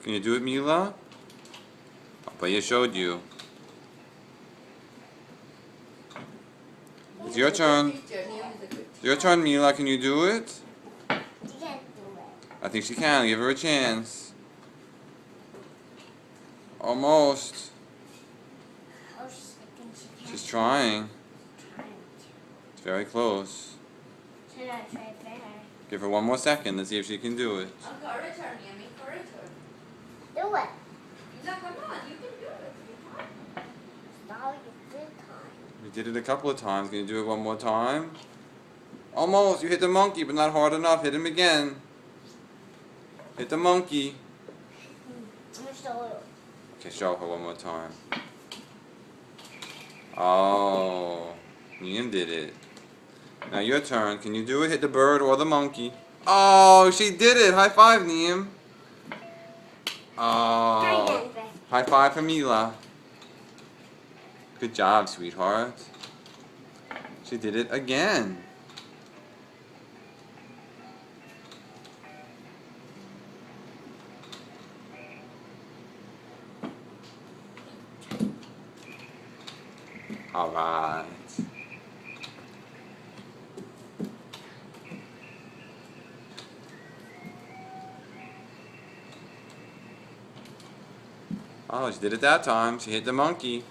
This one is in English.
Can you do it, Mila? But you showed you. It's your turn. It's your turn, Mila. Can you do it? You can't do it. I think she can. Give her a chance. Almost. Oh, I think she can. She's trying. Trying It's very close. to. Should I try better? Give her one more second to see if she can do it. Do it. Come on, you can do it. Now you good time. You did it a couple of times. Can you do it one more time? Almost. You hit the monkey, but not hard enough. Hit him again. Hit the monkey. I'm gonna show you. Okay, show her one more time. Oh, Liam did it. Now your turn. Can you do it? Hit the bird or the monkey. Oh, she did it. High five, Liam. Oh, high five for Mila. Good job, sweetheart. She did it again. All right. Oh, she did it that time. She hit the monkey.